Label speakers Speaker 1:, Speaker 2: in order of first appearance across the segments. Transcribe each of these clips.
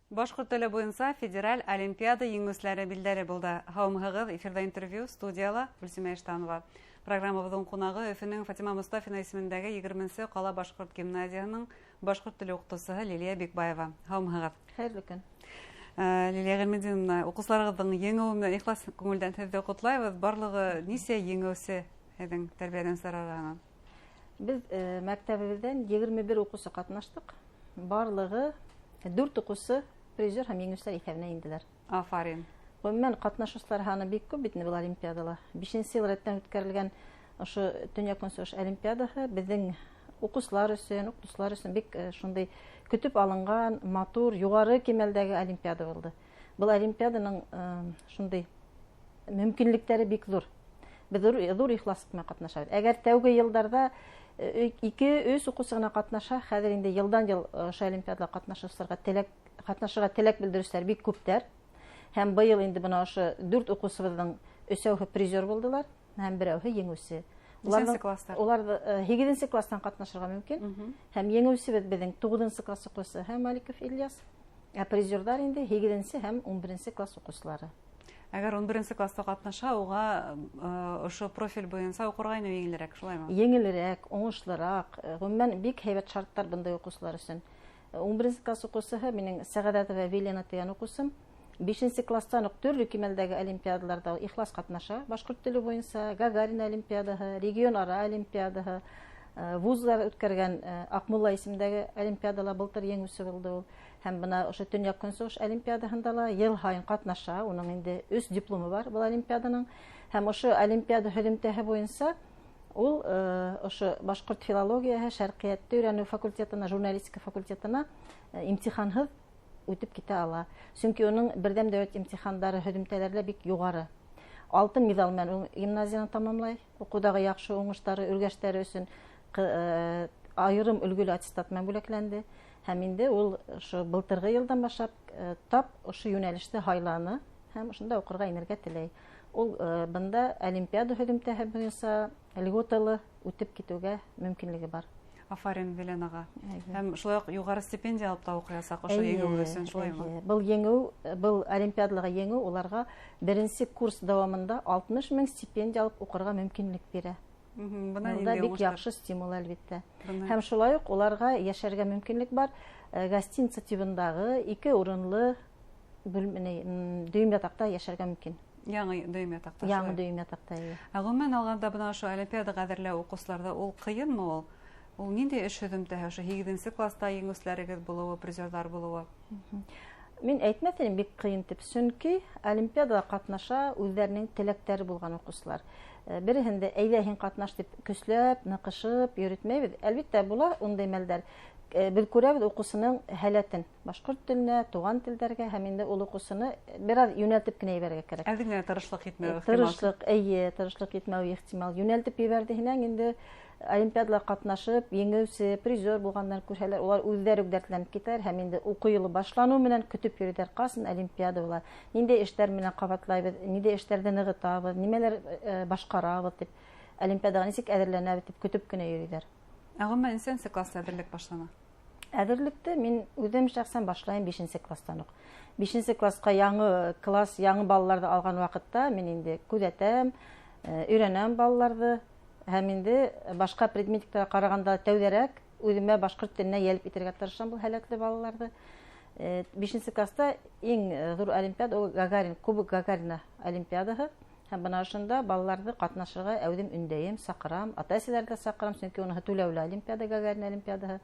Speaker 1: Башкорт теле буенча федераль олимпиада еңүчеләре билдәле булды. Һаумыгыз эфирда интервью студияла Гөлсемә Иштанова. Программабызның кунагы Өфөнең Фатима Мустафина исемендәге 20-нче кала башкорт гимназиясының башкорт теле укытучысы Лилия Бикбаева. Һаумыгыз.
Speaker 2: Хәерле көн.
Speaker 1: Лилия Гөлмәдиновна, укучыларыгызның еңүе белән ихлас күңелдән сезне котлайбыз. Барлыгы ничә еңүче идең тәрбиядән саралган?
Speaker 2: Без мәктәбебездән 21 укучы катнаштык. Барлыгы 4 укучы призер һәм еңүчеләр исәбенә инделәр.
Speaker 1: Афарин.
Speaker 2: Гомумән катнашучылар саны бик күп бит бу олимпиадала. 5нче ел рәттән үткәрелгән ошо Төньяк-Көнчыгыш олимпиадаһы безнең укучылар өчен, укытучылар өчен бик шундый көтүп алынган, матур, югары кимәлдәге олимпиада булды. Бу олимпиаданың шундый мөмкинлекләре бик зур. Без зур ихласлык белән катнашабыз. Әгәр тәүге елларда 2-3 укучы гына катнаша, хәзер инде елдан-ел ошо олимпиадада катнашырга теләк белдерүчеләр бик күптәр. Һәм быел инде бына ошо 4 укучыбызның 3-әүһе призер булдылар, һәм 1-әүһе еңүче. Улар 8нче класстан катнашырга мөмкин. Һәм еңүчебез безнең 9нчы класс укучысы һәм Маликов Ильяс. Призерлар инде 8нче һәм 11нче класс укучылары.
Speaker 1: Әгәр 11нче класста катнаша, уга ошо профиль буенча укырга еңелрәк, шулаймы?
Speaker 2: Еңелрәк, уңышлырак. Гомумән бик һәйбәт шартлар бундай укучылар өчен. 11нче класс укучысы минең Сәгадәтова Вилена Тыян укучым. 5нче класстан ук төрле кимәлдәге олимпиадаларда ихлас катнаша. Башкорт теле буенча Гагарин олимпиадаһы, регион-ара олимпиадаһы, вузлар үткәргән Акмулла исемендәге олимпиадала былтыр еңүче булды ул. Һәм бына ошо Төньяк-Көнчыгыш олимпиадаһында ла ел һайын катнаша. Уның инде 3 дипломы бар бу олимпиаданың. Һәм ошо олимпиада һөҗүмтәһе буенча ул ошо башкорт филологияһы, шәркыятьтә өйрәнү факультетына, журналистика факультетына имтиханһыз үтеп китә ала. Чөнки уның бердәм дәүләт имтихандары һөҗүмтәләре бик югары. Алтын медаль белән ул гимназияны тәмамлай. Укудагы яхшы уңышлары, үргәштәре өчен айрым өлгүле аттестат белән бүләкләнде. Һәм инде ул ошо былтыргы елдан башлап тап ошо юнәлештә һайланы һәм ошонда укырга инергә теләй. Ул бында олимпиада һөҗүмтәһе буенча льготалы үтеп китүгә мөмкинлеге бар.
Speaker 1: Афарин Веленага. Һәм шулай ук югары стипендия алып та укыясак ошо еңү өчен, шулаймы?
Speaker 2: Бул еңү, бул олимпиадаларга еңү уларга беренче курс дәвамында 60 мең стипендия алып укырга мөмкинлек бирә. Бunda бик яхшы стимул әлбәттә. Һәм шулай ук уларга яшәргә мөмкинлек бар. Гостиница тибындагы 2 урынлы дөйм ятакта яшәргә мөмкин.
Speaker 1: Яңа дөйм ятакта.
Speaker 2: Яңа дөйм ятакта.
Speaker 1: Гомумән алганда бына ошо олимпиадага әзерләү укучыларда ул кыенмы ул? Ул нинди эш һөҗүмтәһе ошо 7нче класста еңүчеләрегез булуы, призерлар булуы?
Speaker 2: Мин әйтмәсәм бик кыен дип, чөнки олимпиадага катнаша үзләренең теләктәре булган укучылар. Береһендә әйдә һин катнаш дип көчләп, ныкышып йөртмәйбез. Әлбәттә була ундай мәлдәр. Без күрәбез укучының һәләтен. Башкорт теленә, туган телләргә һәм инде ул укучыны бераз юнәлтеп кенә ебәргә кирәк.
Speaker 1: Әлбәттә тырышлык итмәү.
Speaker 2: Тырышлык итмәү ихтимал. Юнәлтеп ебәрдеһенән инде олимпиадалар катнашып, еңүче, призер булганнар күрһәләр, улар үзләре дәртләнеп китәр һәм инде уку елы башлану белән көтеп йөриләр. Касын олимпиада була. Нинди эшләр белән кабатлайбыз, нинди эшләрдә ныгытабыз, нимәләр башкарабыз дип, олимпиадага ничек әзерләнәбез дип көтеп кенә йөриләр.
Speaker 1: Гомумән ничәнче класста әзерлек башлана?
Speaker 2: Әзерлекте мин үзем шәхсән башлайм 5нче класстан ук. 5нче класска яңы класс, яңы балаларны алган вакытта мин инде күзәтәм, өйрәнәм балаларны. Һәм инде башка предметларга караганда тәүдәрәк үземә башкорт теленә ялп итәргә тырышам бу һәләтле балаларны. 5нче класста иң зур олимпиада ул Гагарин, Кубок Гагарина олимпиадаһы. Һәм бына шунда балаларны катнашырга әүдем өндәем, сакырам, ата-әсәләргә сакырам, чөнки уны түләүле олимпиада, Гагарин олимпиадаһы.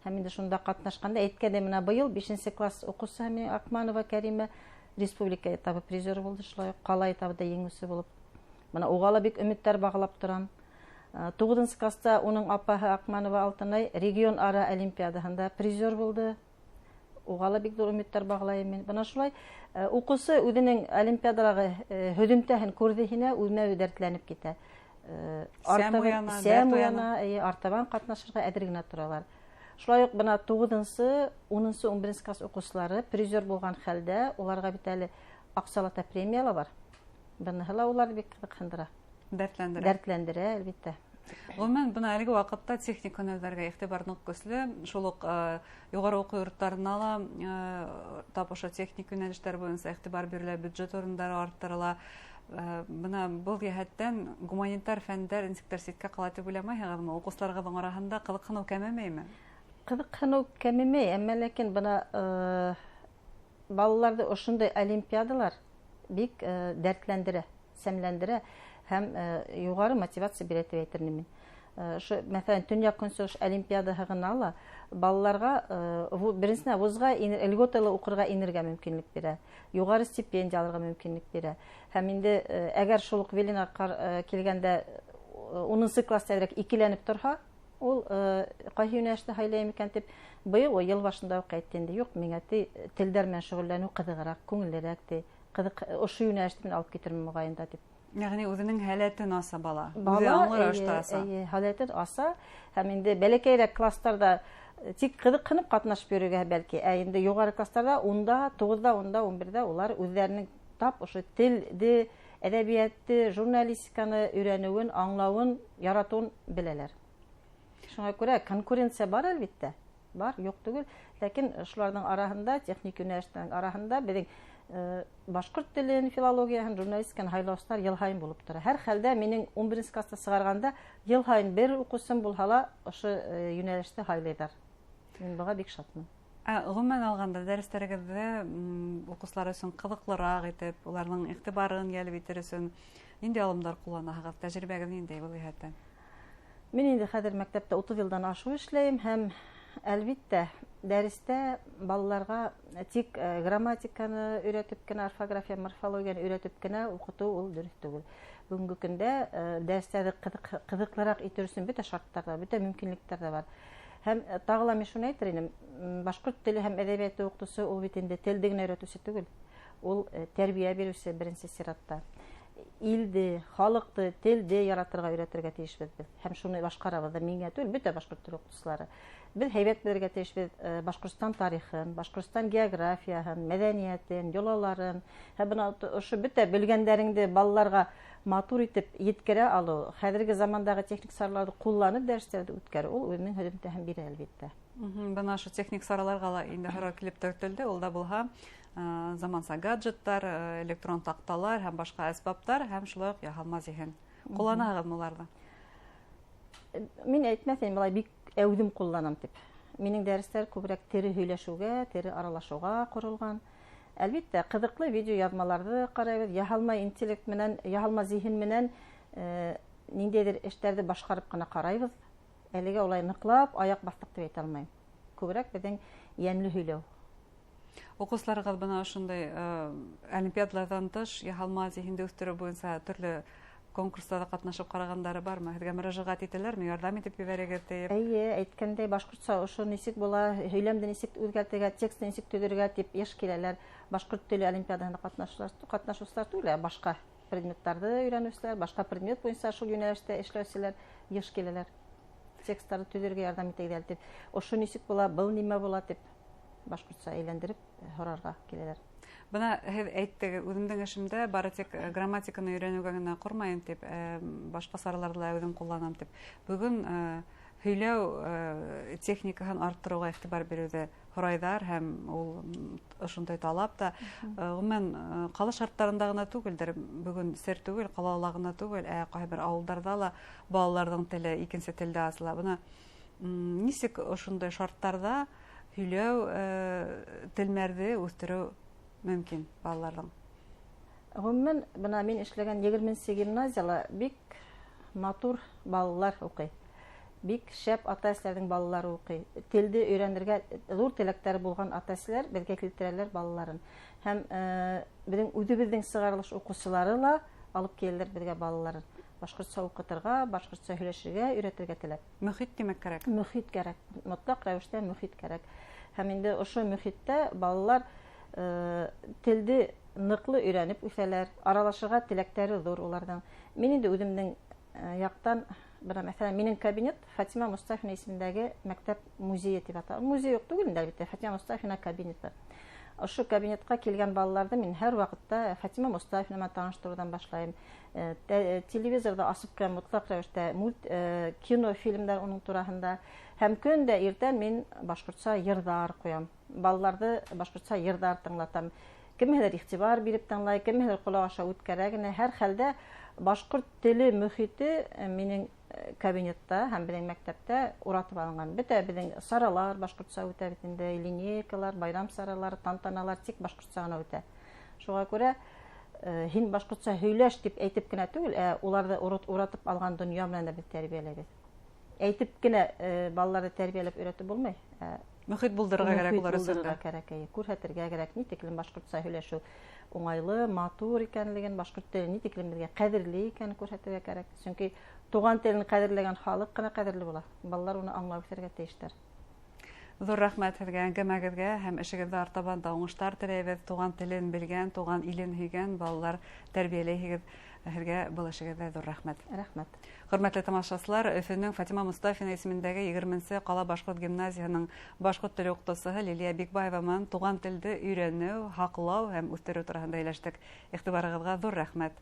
Speaker 2: Һәм инде шунда катнашканда әйткәндә менә быел 5нче класс укучысы мине Акманова Кәримә республика этабы призеры булды, шулай ук кала этабында еңүче булып. Менә угала бик өметләр баглап торам. 9нчы класста уның апаһы Акманова Алтынай регион-ара олимпиадаһында призер булды. Угала бик зур өметләр баглайм мин. Бына шулай укучы үзенең олимпиадаларга һөҗүмтәһен күрдеһенә үзенә дәртләнеп китә. Артабан катнашырга әзер генә торалар. Шулай ук бына 9нчы, 10нчы, 11нче класс укучылары призер булган хәлдә уларга бит әле акчалата премиялар бар. Быны улар бик кызыксындыра.
Speaker 1: Дәртләндерә.
Speaker 2: Дәртләндерә, әлбәттә.
Speaker 1: Гомумән, бына әлеге вакытта техник һөнәрләргә игътибар нык көчле. Шул ук югары уку йортларына ла тап ошо техник юнәлештәр буенча игътибар бирелә, бюджет урындары арттырыла. Бына был яһәттән гуманитар фәннәр институтлар ситкә кала дип уйламайһығыҙмы? Укучыларығыҙҙың араһында ҡыҙыҡһыныу кәмемәйме?
Speaker 2: Ҡыҙыҡһыныу кәмемәй, әммә ләкин бына балаларҙы ошондай олимпиадалар бик дәртләндерә, сәмләндерә һәм юғары мотивация бирә тип әйтермен мин. Мәҫәлән, Төньяҡ-Көнсығыш олимпиадаһы ғына ла балаларға беренсенә вузға льготалы уҡырға инергә мөмкинлек бирә, юғары стипендия алырға мөмкинлек бирә. Һәм инде әгәр шул уҡ Велина килгәндә 10 класста әҙерәк икеләнеп торһа, ул ҡайһы йүнәлеште һайлайым икән тип, быйыл йыл башында уҡ әйтте инде, юҡ, миңә телдәр менән шөғөлләнеү ҡыҙығыраҡ, күңеллерәк, ошо йүнәлеште мин алып китермен моғайында дип.
Speaker 1: Яғни үҙенең һәләтен аса бала.
Speaker 2: Һәләтен аса һәм инде бәләкәйерәк класстарда тик ҡыҙыҡһынып ҡатнашып йөрөргә бәлки, ә инде юғары класстарда 10-да, 9-да, 10-да, 11-дә улар үҙҙәренең тап ошо телде, әҙәбиәтте, журналистиканы өйрәнеүен, аңлауын, яратыуын беләләр. Шуңа күрә конкуренция бар әлбиттә, бар, юҡ түгел, ләкин шуларҙың араһында, техник йүнәлештәрҙең араһында беҙҙең башҡорт телен, филологияһын, журналистиканы һайлаусылар йыл һайын булып тора. Һәр хәлдә минең 11 класста сығарғанда йыл һайын бер уҡыусым булһа ла ошо йүнәлеште һайлайҙар. Мин быға бик шатмын.
Speaker 1: Ғөмүмән алғанда дәрестәрегеҙҙә уҡыусылар өсөн ҡыҙыҡлыраҡ итеп, уларҙың иғтибарын йәлеп итер өсөн ниндәй алымдар ҡулланаһығыҙ? Тәжрибәгеҙ ниндәй был йәһәттән?
Speaker 2: Мин инде хәҙер мәктәптә 30 йылдан ашыу эшләйем һәм әлбиттә дәрестә балаларға тик грамматиканы өйрәтеп кенә, орфография, морфологияны өйрәтеп кенә уҡытыу ул дөрөҫ түгел. Бөгөнгө көндә дәрестәрҙе ҡыҙыҡлыраҡ итер өсөн бөтә шарттар да, бөтә мөмкинлектәр ҙә бар. Һәм тағы ла мин шуны әйтер инем, башҡорт теле һәм әҙәбиәте уҡытыусы ул бит инде телде генә өйрәтеүсе түгел. Ул тәрбиә биреүсе беренсе сиратта. Илде, халыҡты, телде яратырға өйрәтергә тейешбеҙ беҙ. Һәм шуны башҡарабыҙ да, миңә түгел, бөтә башҡорт теле уҡытыусылары. Беҙ һәйбәт белергә тейешбеҙ Башҡортостан тарихын, Башҡортостан географияһын, мәҙәниәтен, йолаларын, һәм бына ошо бөтә белгәндәреңде балаларға матур итеп еткерә алыу, хәҙерге замандағы техник сараларҙы ҡулланып дәрестәрҙе үткәреү, ул үҙенең һөҙөмтәһен бирә әлбиттә.
Speaker 1: Бына ошо техник сараларға ла инде һорау килеп төртөлдө, ул да булһа заманса гаджеттар, электрон таҡталар һәм башҡа әсбаптар һәм шулай уҡ яһалма зиһен. Ҡулланаһығыҙмы уларҙы?
Speaker 2: Мин әйтмәҫ инем, былай бик әүҙем ҡулланам тип. Минең дәрестәр күберәк тере һөйләшеүгә, тере аралашыуға ҡоролған. Әлбиттә, ҡыҙыҡлы видео яҙмаларҙы ҡарайбыҙ, яһалма интеллект менән, яһалма зиһен менән ниндәйҙер эштәрҙе башҡарып ҡына ҡарайбыҙ. Әлегә улай ныҡлап аяҡ баҫтыҡ дип әйтә алмайым. Күберәк беҙҙең йәнле һөйләү.
Speaker 1: Уҡыусыларығыҙ бына ошондай олимпиадаларҙан тыш, яһалма зиһенде үҫтереү буйынса төрлө конкурстарҙа ҡатнашып ҡарағандары бармы? Һеҙгә мөрәжәғәт итәләрме? Ярҙам итеп ебәрегеҙ тип?
Speaker 2: Эйе, әйткәндәй, башҡортса ошо нисек була, һөйләмде нисек үҙгәртергә, текстты нисек төҙөргә тип йыш киләләр. Башҡорт теле олимпиадаһында ҡатнашыусылар түгел, башҡа предметтарҙы өйрәнеүселәр, башҡа предмет буйынса шул йүнәлештә эшләүселәр йыш киләләр. Тексттарҙы төҙөргә ярҙам итәйҙәр тип, ошо нисек була, был нимә була тип башҡортса әйләндереп һорарға киләләр.
Speaker 1: Бына һеҙ әйттегеҙ, үҙемдең эшемдә бары тик грамматиканы өйрәнеүгә генә ҡормайым тип, башҡа сараларҙы ла үҙем ҡулланам тип. Бөгөн һөйләү техникаһын арттырыуға иғтибар биреүҙе һорайҙар һәм ул ошондай талап та. Ғөмүмән ҡала шарттарында ғына түгелдер, бөгөн сер түгел, ҡалала ғына түгел, ҡайһы бер ауылдарҙа ла балаларҙың теле икенсе телдә асыла. Бына нисек ошондай шарттарҙа һөйләү телмәрҙе үҫтереү мөмкин балаларҙың?
Speaker 2: Ғөмүмән, бына мин эшләгән 20-нче гимназияла бик матур балалар уҡый. Бик шәп ата-әсәләрҙең балалары уҡый. Телде өйрәнергә ҙур теләктәре булған ата-әсәләр беҙгә килтерәләр балаларын. Һәм беҙҙең үҙебеҙҙең сығарылыш уҡыусылары ла алып киләләр беҙгә балаларын. Башҡортса уҡытырға, башҡортса һөйләшергә, өйрәтергә теләп.
Speaker 1: Мөхит тимәк кәрәк.
Speaker 2: Мөхит кәрәк. Мотлаҡ рәүештә мөхит кәрәк. Һәм инде ошо мөхиттә балалар телде ныҡлы өйрәнеп үҫәләр, аралашырға теләктәре ҙур уларҙың. Мин инде үҙемдең яҡтан, бына мәҫәлән, минең кабинет Фатима Мостафина исемендәге мәктәп музейы тип атала. Музей юҡ түгел инде, әлбиттә, Фатима Мостафина кабинеты. Ошо кабинетка килгән балаларды мин һәр вакытта Фатима Мустафина менән таныштырудан башлайм. Телевизорда асып килгән мутлак рәвештә кино, фильмдар уның турасында. Һәм көн дә иртән мин башкортча йырдар куям. Балаларды башкортча йырдар тыңлатам. Кемнедер игътибар биреп тыңлай, кемнедер колагы аша үткәрә генә. Һәр хәлдә башкорт теле мөхите минең кабинетта һәм безнең мәктәптә уратып алынган. Бөтә безнең саралар башкортча үтә бит инде, линейкалар, байрам саралары, тантаналар тик башкортча гына үтә. Шуңа күрә һин башкортча һөйләш дип әйтеп кенә түгел, уларны уратып алган дөнья белән дә без тәрбияләбез. Әйтеп кенә балаларны тәрбияләп өйрәтеп булмый.
Speaker 1: Мөхит булдырырга кирәк улар өчен.
Speaker 2: Күрһәтергә кирәк, ни тиклем башкортча һөйләшү уңайлы, матур икәнлеген, башкорт теле ни тиклем безгә кадерле икәнен күрсәтергә кирәк. Чөнки туган телен кадерләгән халык кына кадерле була. Балалар уны аңлап үсәргә тиештер.
Speaker 1: Зур рәхмәт сезгә, әңгәмәгезгә һәм эшегездә артабан да уңышлар теләйбез. Туган телен белгән, туган илен һөйгән балалар тәрбияләйсегез. Сезгә был эшегездә зур рәхмәт.
Speaker 2: Рәхмәт.
Speaker 1: Хөрмәтле тамашачылар, Өфөнең Фатима Мустафина исемендәге 20нче кала башкорт гимназиясының башкорт теле укытучысы Лилия Бикбаева менән туган телде өйрәнү, хаклау һәм үстерү турында сөйләштек. Игътибарыгызга зур рәхмәт.